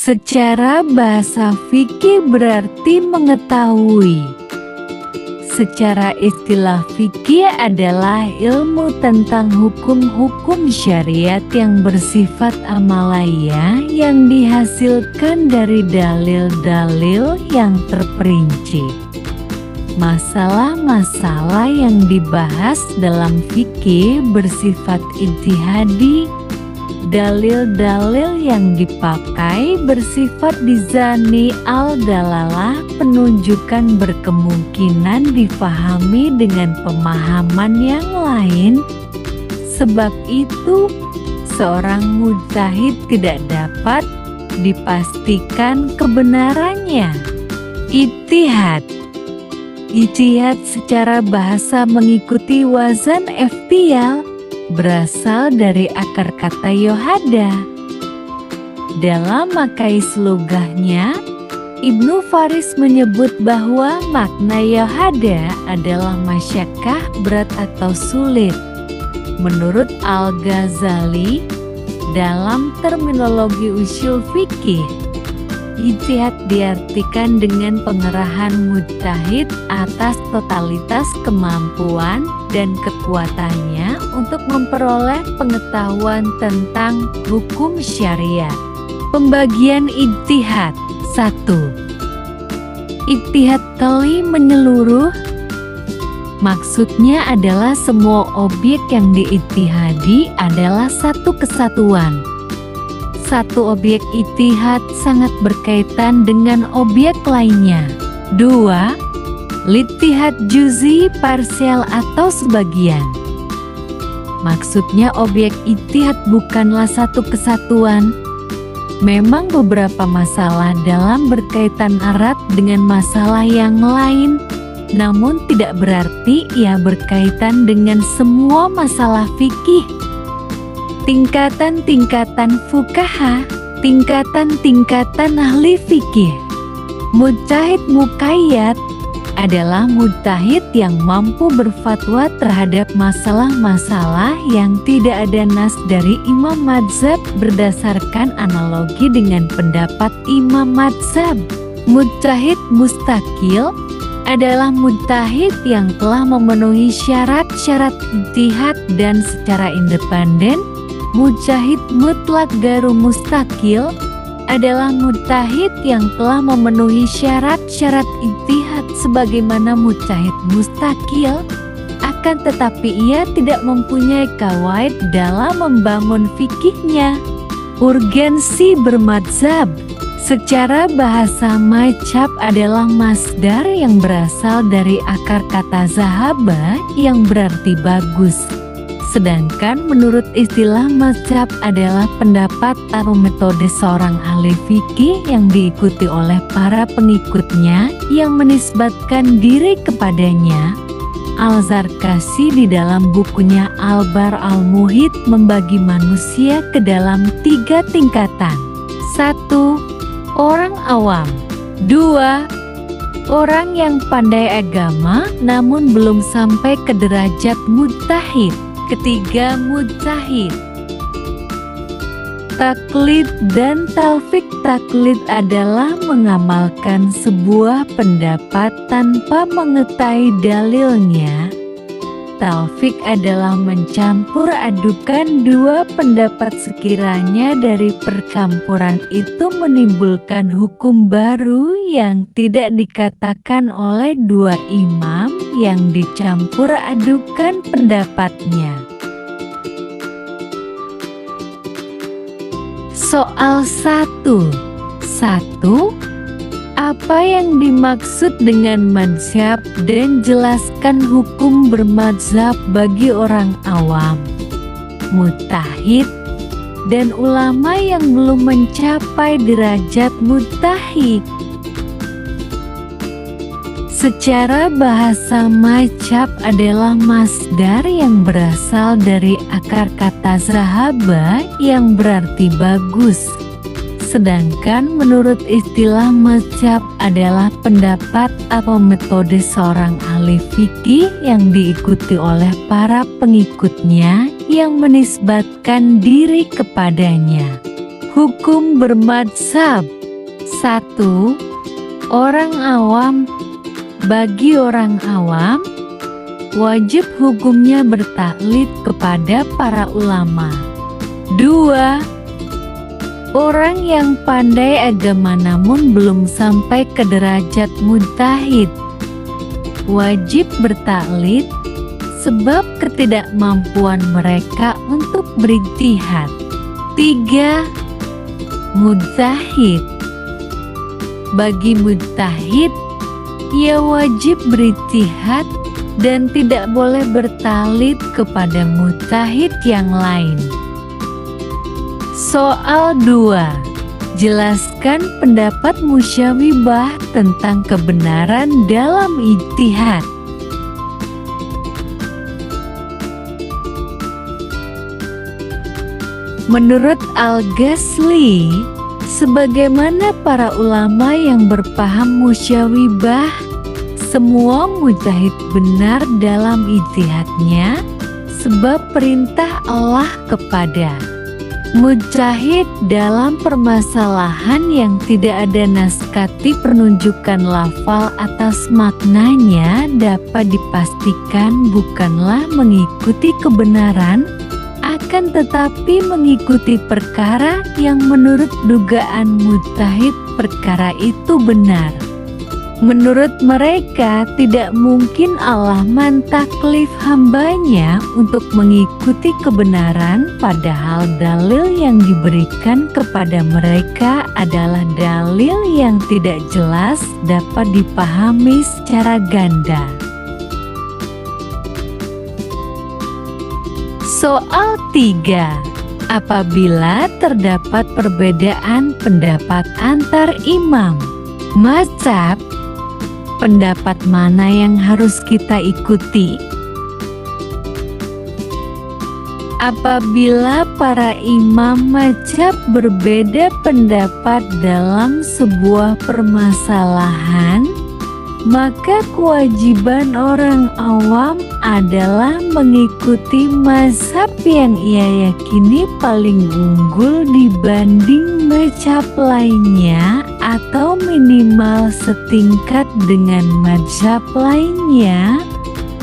Secara bahasa fikih berarti mengetahui. Secara istilah fikih adalah ilmu tentang hukum-hukum syariat yang bersifat amaliyah yang dihasilkan dari dalil-dalil yang terperinci. Masalah-masalah yang dibahas dalam fikih bersifat ijtihadi. Dalil-dalil yang dipakai bersifat dizani al-dalalah, penunjukan berkemungkinan difahami dengan pemahaman yang lain. Sebab itu, seorang mujtahid tidak dapat dipastikan kebenarannya. Ijtihad. Ijtihad secara bahasa mengikuti wazan iftiyal, berasal dari akar kata yohada. Dalam makais lugahnya, Ibnu Faris menyebut bahwa makna yohada adalah masyakkah, berat atau sulit. Menurut Al-Ghazali, dalam terminologi ushul fikih, ijtihad diartikan dengan pengerahan mujtahid atas totalitas kemampuan dan kekuatannya untuk memperoleh pengetahuan tentang hukum syariat. Pembagian ijtihad. 1. Ijtihad kali menyeluruh. Maksudnya adalah semua objek yang diijtihadi adalah satu kesatuan. Satu objek ijtihad sangat berkaitan dengan objek lainnya. 2. Ijtihad juz'i, parsial atau sebagian. Maksudnya objek ijtihad bukanlah satu kesatuan. Memang beberapa masalah dalam berkaitan erat dengan masalah yang lain, namun tidak berarti ia berkaitan dengan semua masalah fikih. Tingkatan-tingkatan fuqaha, tingkatan-tingkatan ahli fikih. Mujtahid muqayyad adalah mujtahid yang mampu berfatwa terhadap masalah-masalah yang tidak ada nas dari imam madzhab berdasarkan analogi dengan pendapat imam madzhab. Mujtahid mustaqil adalah mujtahid yang telah memenuhi syarat-syarat ijtihad dan secara independen. Mujtahid mutlak garu mustaqil adalah mujtahid yang telah memenuhi syarat-syarat ijtihad sebagaimana mujtahid mustaqil, akan tetapi ia tidak mempunyai qawaid dalam membangun fikihnya. Urgensi bermadzhab. Secara bahasa mazhab adalah masdar yang berasal dari akar kata zahaba yang berarti bagus. Sedangkan menurut istilah mazhab adalah pendapat atau metode seorang ahli fikih yang diikuti oleh para pengikutnya yang menisbatkan diri kepadanya. Al-Zarkasi di dalam bukunya Al-Bar Al-Muhit membagi manusia ke dalam 3 tingkatan. 1. Orang awam. 2. Orang yang pandai agama namun belum sampai ke derajat mujtahid. Ketiga, mujtahid. Taklid dan talfik. Taklid adalah mengamalkan sebuah pendapat tanpa mengetahui dalilnya. Talfik adalah mencampur adukan dua pendapat sekiranya dari percampuran itu menimbulkan hukum baru yang tidak dikatakan oleh dua imam yang dicampur adukan pendapatnya. Soal 1. Apa yang dimaksud dengan mazhab dan jelaskan hukum bermazhab bagi orang awam, mujtahid, dan ulama yang belum mencapai derajat mujtahid. Secara bahasa mazhab adalah masdar yang berasal dari akar kata zahaba yang berarti bagus. Sedangkan menurut istilah mazhab adalah pendapat atau metode seorang ahli fikih yang diikuti oleh para pengikutnya yang menisbatkan diri kepadanya. Hukum bermadzhab. 1. Orang awam. Bagi orang awam, wajib hukumnya bertaklid kepada para ulama. 2. Orang yang pandai agama namun belum sampai ke derajat mujtahid, wajib bertaklid sebab ketidakmampuan mereka untuk berijtihad. 3. Mujtahid. Bagi mujtahid, ia wajib berijtihad dan tidak boleh bertaklid kepada mujtahid yang lain. Soal 2. Jelaskan pendapat Musyawibah tentang kebenaran dalam ijtihad. Menurut Al-Ghazali, sebagaimana para ulama yang berpaham musyawibah, semua mujtahid benar dalam ijtihadnya, sebab perintah Allah kepada mujtahid dalam permasalahan yang tidak ada naskati penunjukan lafal atas maknanya dapat dipastikan bukanlah mengikuti kebenaran, akan tetapi mengikuti perkara yang menurut dugaan mujtahid perkara itu benar. Menurut mereka tidak mungkin Allah mentaklif hambanya untuk mengikuti kebenaran, padahal dalil yang diberikan kepada mereka adalah dalil yang tidak jelas dapat dipahami secara ganda. Soal 3. Apabila terdapat perbedaan pendapat antar imam mazhab, pendapat mana yang harus kita ikuti? Apabila para imam mazhab berbeda pendapat dalam sebuah permasalahan, maka kewajiban orang awam adalah mengikuti mazhab yang ia yakini paling unggul dibanding mazhab lainnya, atau minimal setingkat dengan mazhab lainnya,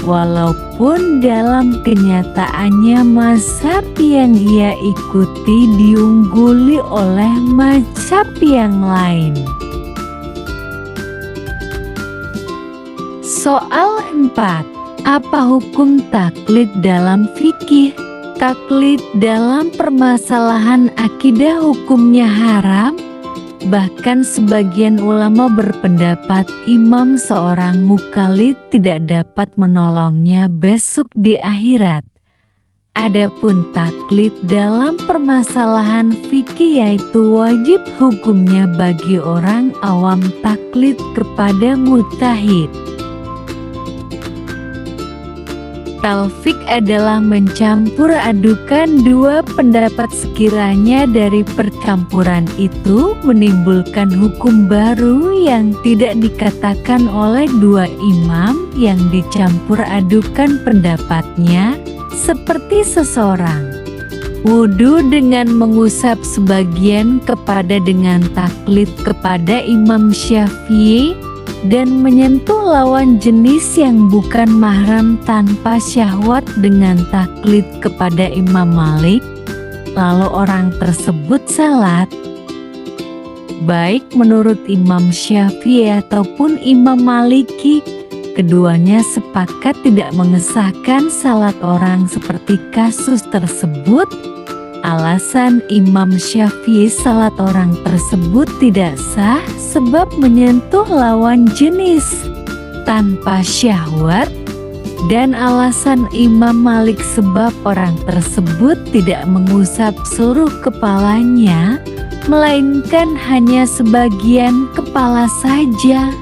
walaupun dalam kenyataannya mazhab yang ia ikuti diungguli oleh mazhab yang lain. Soal 4. Apa hukum taklid dalam fikih? Taklid dalam permasalahan akidah hukumnya haram. Bahkan sebagian ulama berpendapat imam seorang mukallid tidak dapat menolongnya besok di akhirat. Adapun taklid dalam permasalahan fikih yaitu wajib hukumnya bagi orang awam taklid kepada mujtahid. Talfik adalah mencampur adukan dua pendapat sekiranya dari percampuran itu menimbulkan hukum baru yang tidak dikatakan oleh dua imam yang dicampur adukan pendapatnya, seperti seseorang wudu dengan mengusap sebagian kepada dengan taklid kepada Imam Syafi'i, dan menyentuh lawan jenis yang bukan mahram tanpa syahwat dengan taklid kepada Imam Malik, lalu orang tersebut salat, baik menurut Imam Syafi'i ataupun Imam Maliki, keduanya sepakat tidak mengesahkan salat orang seperti kasus tersebut. Alasan Imam Syafi'i salat orang tersebut tidak sah sebab menyentuh lawan jenis tanpa syahwat, dan alasan Imam Malik sebab orang tersebut tidak mengusap seluruh kepalanya, melainkan hanya sebagian kepala saja.